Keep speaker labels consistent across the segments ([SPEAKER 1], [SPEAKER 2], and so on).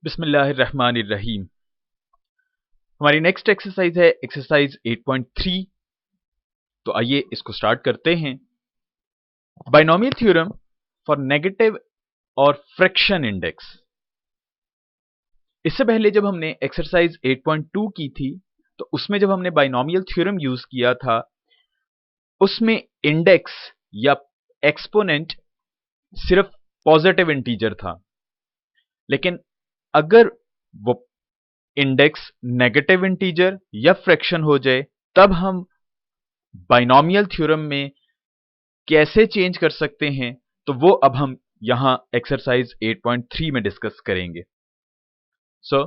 [SPEAKER 1] बिस्मिल्लाहिर्रहमानिर्रहीम। हमारी next exercise है एक्सरसाइज 8.3। तो आइए इसको स्टार्ट करते हैं। बाइनोमियल थ्योरम फॉर नेगेटिव और फ्रैक्शन इंडेक्स। इससे पहले जब हमने एक्सरसाइज 8.2 की थी तो उसमें जब हमने बाइनोमियल थ्योरम यूज किया था उसमें इंडेक्स या एक्सपोनेंट सिर्फ पॉजिटिव इंटीजर था, लेकिन अगर वो इंडेक्स नेगेटिव इंटीजर या फ्रैक्शन हो जाए तब हम बाइनोमियल थ्योरम में कैसे चेंज कर सकते हैं, तो वो अब हम यहां एक्सरसाइज 8.3 में डिस्कस करेंगे। So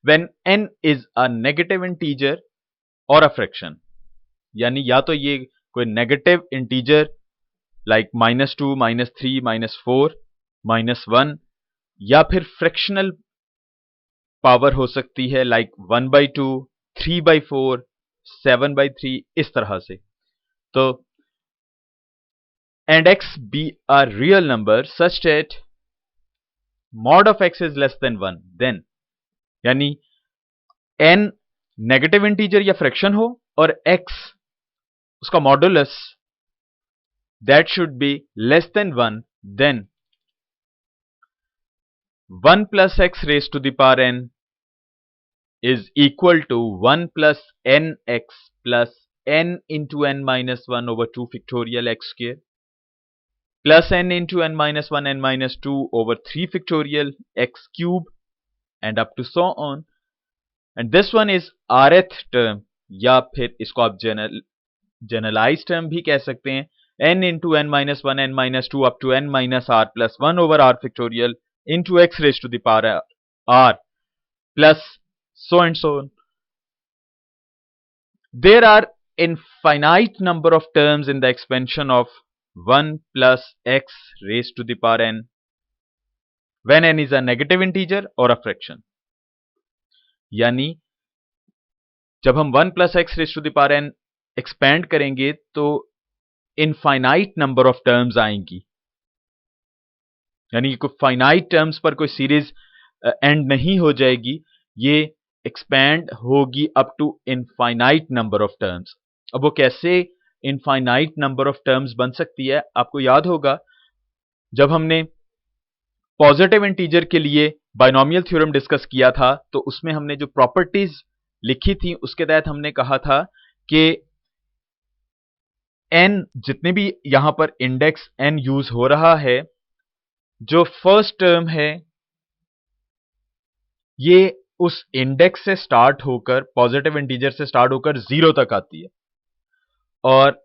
[SPEAKER 1] when n is a negative integer और अ फ्रैक्शन, यानी या तो ये कोई नेगेटिव इंटीजर लाइक -2, -3, -4, -1, या फिर फ्रैक्शनल पावर हो सकती है लाइक 1/2, 3/4, 7/3, इस तरह से। तो and x be a real number such that mod of x is less than 1, then यानी n नेगेटिव इंटीजर या फ्रैक्शन हो और x उसका modulus that should be less than 1, then 1 plus x raised to the power n is equal to 1 plus nx plus n into n minus 1 over 2 factorial x square plus n into n minus 1 n minus 2 over 3 factorial x cube and up to so on, and this one is rth term, या फिर इसको आप generalise term भी कह सकते हैं, n into n minus 1 n minus 2 up to n minus r plus 1 over r factorial into x raised to the power r plus so and so on. There are infinite number of terms in the expansion of 1 plus x raised to the power n when n is a negative integer or a fraction. यानी जब हम 1 plus x raised to the power n expand करेंगे तो infinite number of terms आएंगी, यानी कोई finite terms पर कोई सीरीज एंड नहीं हो जाएगी, ये एक्सपेंड होगी up to infinite number of terms. अब वो कैसे इनफाइनाइट नंबर ऑफ टर्म्स बन सकती है, आपको याद होगा जब हमने पॉजिटिव इंटीजर के लिए बाइनोमियल थ्योरम डिस्कस किया था तो उसमें हमने जो प्रॉपर्टीज लिखी थी उसके तहत हमने कहा था कि n जितने भी यहां पर इंडेक्स n यूज हो रहा है, जो फर्स्ट टर्म है ये उस इंडेक्स से स्टार्ट होकर पॉजिटिव इंटीजर से स्टार्ट होकर 0 तक आती है, और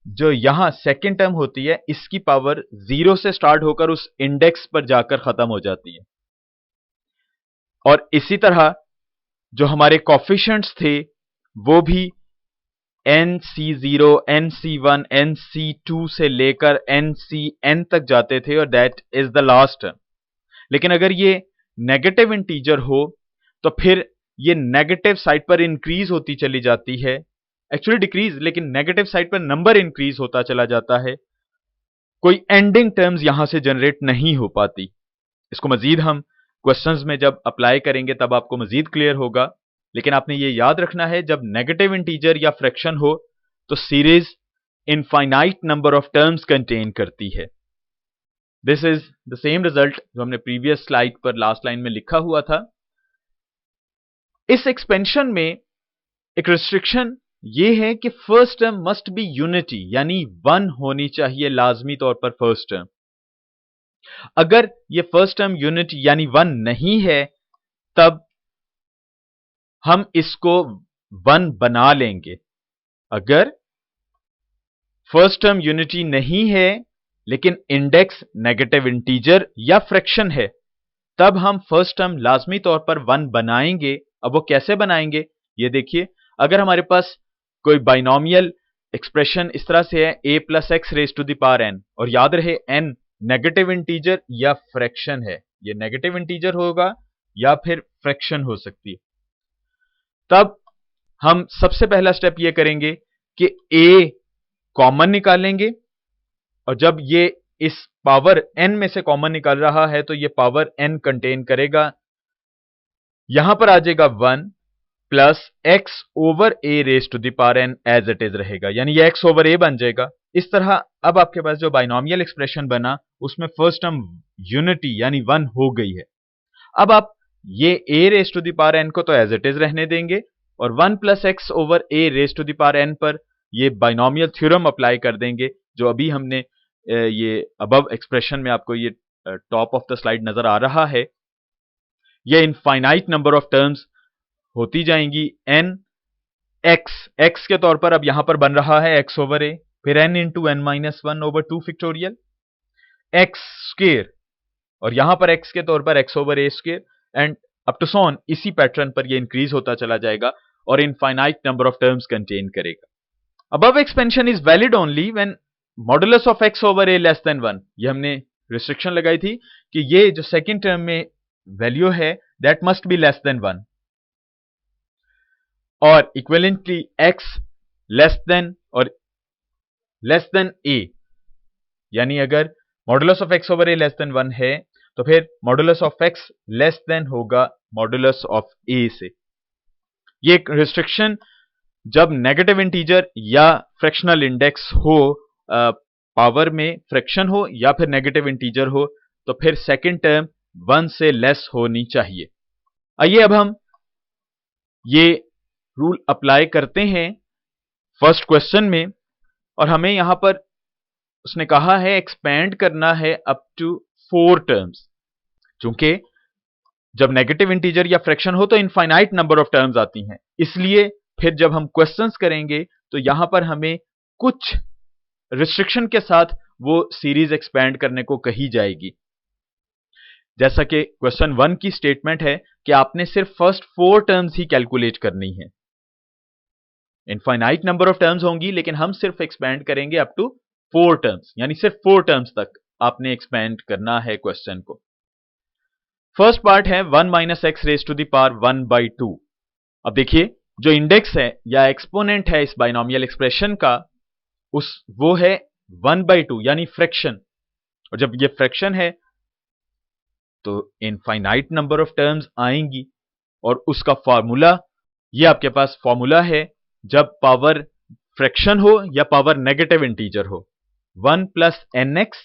[SPEAKER 1] जो यहां सेकेंड टर्म होती है इसकी पावर 0 से स्टार्ट होकर उस इंडेक्स पर जाकर खत्म हो जाती है। और इसी तरह जो हमारे कोफिशिएंट्स थे वो भी nc0, nc1, nc2 से लेकर ncn तक जाते थे, और that is the last term. लेकिन अगर ये नेगेटिव इंटीजर हो तो फिर ये नेगेटिव साइड पर इंक्रीज होती चली जाती है, एक्चुअली डिक्रीज, लेकिन नेगेटिव साइड पर नंबर इंक्रीज होता चला जाता है, कोई एंडिंग टर्म्स यहां से जनरेट नहीं हो पाती। इसको मजीद हम क्वेश्चंस में जब अप्लाई करेंगे तब आपको मजीद क्लियर होगा, लेकिन आपने ये याद रखना है जब नेगेटिव इंटीजर या फ्रैक्शन हो तो series infinite number of terms contain करती है। This is the same result जो हमने प्रीवियस स्लाइड पर लास्ट लाइन में लिखा हुआ था। इस एक्सपेंशन में एक रिस्ट्रिक्शन ये है कि first term must be unity, यानी 1 होनी चाहिए लाजमी तौर पर फर्स्ट टर्म। अगर ये फर्स्ट टर्म यूनिटी यानी 1 नहीं है तब हम इसको 1 बना लेंगे। अगर फर्स्ट टर्म यूनिटी नहीं है लेकिन इंडेक्स नेगेटिव इंटीजर या फ्रैक्शन है तब हम फर्स्ट टर्म लाजमी तौर पर 1 बनाएंगे। अब वो कैसे बनाएंगे ये देखिए, अगर हमारे पास कोई बाइनोमियल एक्सप्रेशन इस तरह से है a plus x raised to the power n, और याद रहे n नेगेटिव इंटीजर या फ्रैक्शन है, ये नेगेटिव इंटीजर होगा या फिर फ्रैक्शन हो सकती है, तब हम सबसे पहला स्टेप ये करेंगे कि a कॉमन निकालेंगे, और जब ये इस पावर n में से कॉमन निकल रहा है तो ये पावर n कंटेन करेगा, यहां पर आ जाएगा 1 plus x over a raise to the power n as it is रहेगा, यानी ये x ओवर a बन जाएगा। इस तरह अब आपके पास जो बाइनोमियल एक्सप्रेशन बना उसमें फर्स्ट टर्म यूनिटी यानी 1 हो गई है। अब आप ये a raise to the power n को तो एज इट इज रहने देंगे और 1 plus x over a raise to the power n पर ये बाइनोमियल थ्योरम अप्लाई कर देंगे, जो अभी हमने ये अबव एक्सप्रेशन में आपको ये टॉप ऑफ द स्लाइड नजर आ रहा है। ये इनफाइनाइट नंबर ऑफ टर्म्स होती जाएंगी n x के तौर पर अब यहां पर बन रहा है x ओवर a, फिर n into n minus 1 over 2 factorial x square, और यहां पर x के तौर पर x over a square and up to so on. इसी पैटर्न पर ये इंक्रीज होता चला जाएगा और infinite number of terms contain करेगा। Above expansion is valid only when modulus of x over a less than 1। ये हमने रिस्ट्रिक्शन लगाई थी कि ये जो सेकंड टर्म में वैल्यू है that must be less than 1, और इक्विवेलेंटली x लेस देन और लेस देन a, यानी अगर modulus of x over a less than 1 है तो फिर modulus of x less than होगा मॉडुलस ऑफ a से। ये एक रिस्ट्रिक्शन जब नेगेटिव इंटीजर या फ्रैक्शनल इंडेक्स हो, पावर में फ्रैक्शन हो या फिर नेगेटिव इंटीजर हो, तो फिर सेकंड टर्म 1 से लेस होनी चाहिए। आइए अब हम ये रूल अप्लाई करते हैं फर्स्ट क्वेश्चन में, और हमें यहां पर उसने कहा है एक्सपेंड करना है अप टू 4 टर्म्स। चूंकि जब नेगेटिव इंटीजर या फ्रैक्शन हो तो इनफाइनाइट नंबर ऑफ टर्म्स आती हैं, इसलिए फिर जब हम क्वेश्चंस करेंगे तो यहां पर हमें कुछ रिस्ट्रिक्शन के साथ वो सीरीज एक्सपेंड करने को कही जाएगी। जैसा कि क्वेश्चन 1 की स्टेटमेंट है कि आपने सिर्फ फर्स्ट 4 टर्म्स ही कैलकुलेट करनी है। इनफाइनाइट नंबर ऑफ टर्म्स होंगी लेकिन हम सिर्फ एक्सपेंड करेंगे अप टू 4 टर्म्स, यानी सिर्फ 4 टर्म्स तक आपने एक्सपेंड करना है क्वेश्चन को। फर्स्ट पार्ट है 1 minus x raise to the power 1/2। अब देखिए जो इंडेक्स है या एक्सपोनेंट है इस बाइनोमियल एक्सप्रेशन का वो है 1/2 यानी फ्रैक्शन, और जब ये फ्रैक्शन है तो इनफाइनाइट नंबर ऑफ टर्म्स आएंगी, और उसका फॉर्मूला ये आपके पास फॉर्मूला है जब पावर फ्रैक्शन हो या पावर नेगेटिव इंटीजर हो, 1 प्लस एन एक्स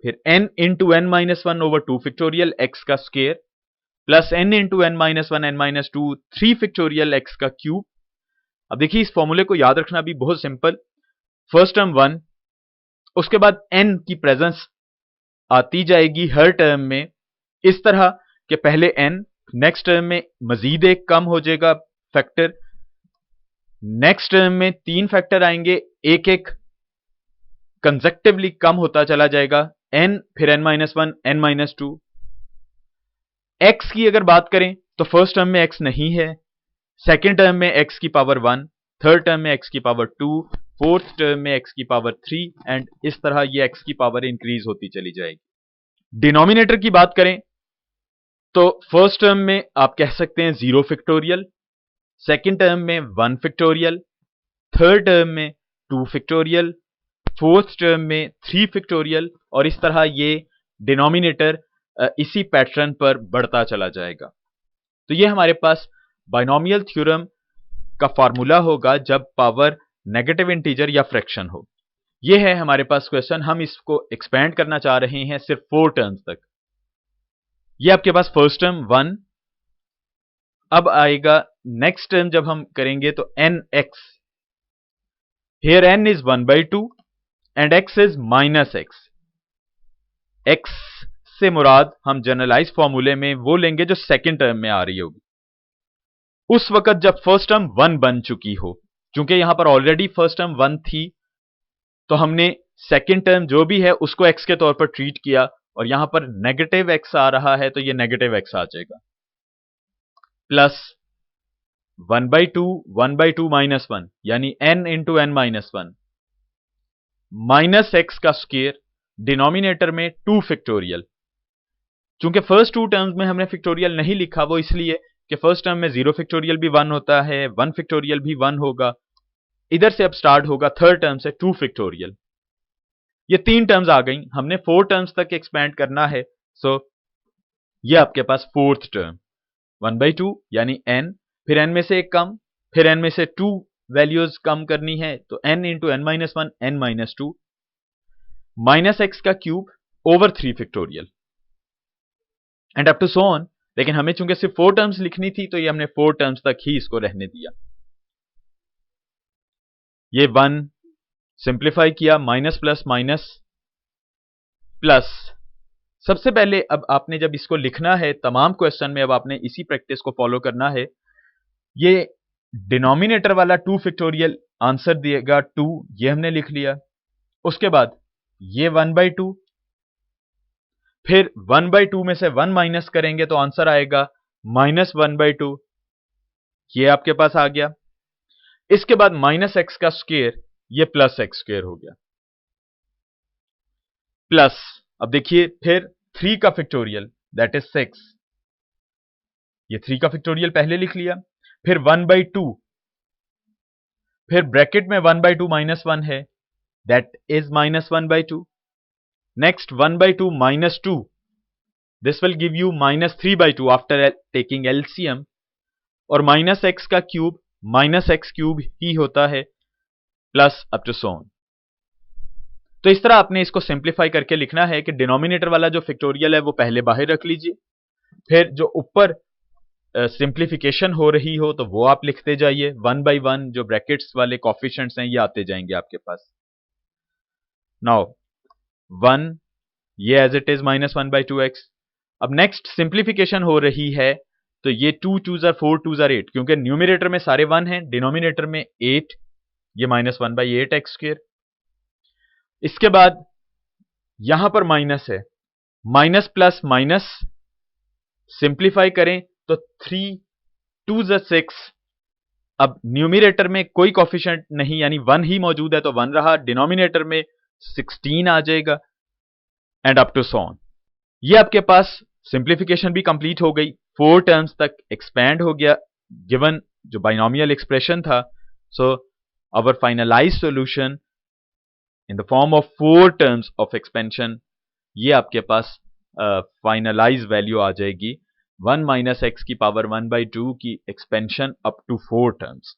[SPEAKER 1] फिर n into n minus 1 over 2 factorial x का square plus n into n minus 1 n minus 2 3 factorial x का क्यूब। अब देखिए इस फॉर्मूले को याद रखना भी बहुत सिंपल, फर्स्ट टर्म 1, उसके बाद n की प्रेजेंस आती जाएगी हर टर्म में इस तरह कि पहले n, नेक्स्ट टर्म में मजीद एक कम हो जाएगा फैक्टर, नेक्स्ट टर्म में 3 फैक्टर आएंगे, एक एक कंसेक्टिवली कम होता चला जाएगा, n फिर n minus 1 n minus 2। x की अगर बात करें तो फर्स्ट टर्म में x नहीं है, सेकेंड टर्म में x की पावर 1, थर्ड टर्म में x की पावर 2, फोर्थ टर्म में x की पावर 3 एंड इस तरह ये x की पावर इंक्रीज होती चली जाएगी। डिनोमिनेटर की बात करें तो फर्स्ट टर्म में आप कह सकते हैं 0 फैक्टोरियल, सेकेंड टर्म में 1 फैक्टोरियल, थर्ड टर्म में 2 फैक्टोरियल, फोर्थ टर्म में 3 फैक्टोरियल, और इस तरह ये डिनोमिनेटर इसी पैटर्न पर बढ़ता चला जाएगा। तो ये हमारे पास बाइनोमियल थ्योरम का फार्मूला होगा जब पावर नेगेटिव इंटीजर या फ्रैक्शन हो। ये है हमारे पास क्वेश्चन, हम इसको एक्सपेंड करना चाह रहे हैं सिर्फ 4 टर्म्स तक। ये आपके पास फर्स्ट टर्म 1, अब आएगा नेक्स्ट टर्म जब हम करेंगे तो nx, here n is 1/2 and x is minus x। x से मुराद हम जनरलाइज फॉर्मूले में वो लेंगे जो सेकंड टर्म में आ रही होगी, उस वक्त जब फर्स्ट टर्म 1 बन चुकी हो। क्योंकि यहां पर ऑलरेडी फर्स्ट टर्म 1 थी तो हमने सेकंड टर्म जो भी है उसको x के तौर पर ट्रीट किया, और यहां पर नेगेटिव x आ रहा है तो ये नेगेटिव x आ जाएगा, प्लस 1/2 माइनस 1 यानी n into n minus 1 minus x का स्क्वायर, डिनोमिनेटर में 2 फैक्टोरियल। चूंकि फर्स्ट 2 टर्म्स में हमने फैक्टोरियल नहीं लिखा वो इसलिए कि फर्स्ट टर्म में 0 फैक्टोरियल भी 1 होता है, 1 फैक्टोरियल भी 1 होगा, इधर से अब स्टार्ट होगा थर्ड टर्म से 2 फैक्टोरियल। ये 3 टर्म्स आ गई, हमने 4 टर्म्स तक एक्सपैंड करना है। सो ये आपके पास फोर्थ टर्म 1/2 यानी n, फिर n में से एक कम, फिर n में से 2 वैल्यूज कम करनी है, तो n into n minus 1 n minus 2 minus x का cube over 3 factorial and up to so on. लेकिन हमें चूंकि सिर्फ 4 टर्म्स लिखनी थी तो ये हमने 4 टर्म्स तक ही इसको रहने दिया। ये 1 सिंप्लीफाई किया, माइनस प्लस माइनस प्लस। सबसे पहले अब आपने जब इसको लिखना है तमाम क्वेश्चन में, अब आपने इसी प्रैक्टिस को फॉलो करना है। ये डिनोमिनेटर वाला 2 फैक्टोरियल आंसर दिएगा 2, ये हमने लिख लिया। उसके बाद ये 1/2, फिर 1/2 में से 1 माइनस करेंगे तो आंसर आएगा माइनस 1/2, ये आपके पास आ गया। इसके बाद माइनस एक्स का स्क्वायर, ये प्लस एक्स स्क्वायर हो गया, प्लस अब देखिए फिर 3 का फैक्टोरियल दैट इज 6, ये 3 का फैक्टोरियल पहले लिख लिया, फिर 1/2, फिर ब्रैकेट में 1/2 माइनस 1 है that is minus 1/2, next 1/2 minus 2, this will give you minus 3/2 after taking LCM, और माइनस एक्स का क्यूब माइनस एक्स क्यूब ही होता है, plus up to so on. तो इस तरह आपने इसको सिंप्लीफाई करके लिखना है कि डिनोमिनेटर वाला जो फैक्टोरियल है वो पहले बाहर रख लीजिए, फिर जो ऊपर सिंप्लीफिकेशन हो रही हो तो वो आप लिखते जाइए, 1 बाई 1 जो ब्रैकेट्स वाले कॉफिशिएंट्स हैं ये आते जाएंगे आपके पास। नाउ 1 ये as it is minus 1/2x। अब नेक्स्ट सिंप्लीफिकेशन हो रही है तो ये 2 2 जार 4 2 जार 8, क्योंकि न्यूमिनेटर में सारे 1 हैं, डिनोमिनेटर में 8, ये माइनस 1/8x स्क्वायर। इसके बाद यहां पर माइनस है, माइनस प्लस माइनस सिंप्लीफाई करें तो 3 2 जार 6, अब न्यूमिनेटर में कोई कॉफिशिएंट नहीं यानी 1 ही मौजूद है तो 1 रहा, डिनोमिनेटर में 16 आ जाएगा and up to so on. ये आपके पास सिंप्लीफिकेशन भी कंप्लीट हो गई, 4 टर्म्स तक एक्सपैंड हो गया गिवन जो बाइनोमियल एक्सप्रेशन था। So our finalize solution in the form of 4 terms of expansion, ये आपके पास फाइनलाइज वैल्यू आ जाएगी 1 माइनस एक्स की पावर 1/2 की एक्सपेंशन अप टू 4 टर्म्स।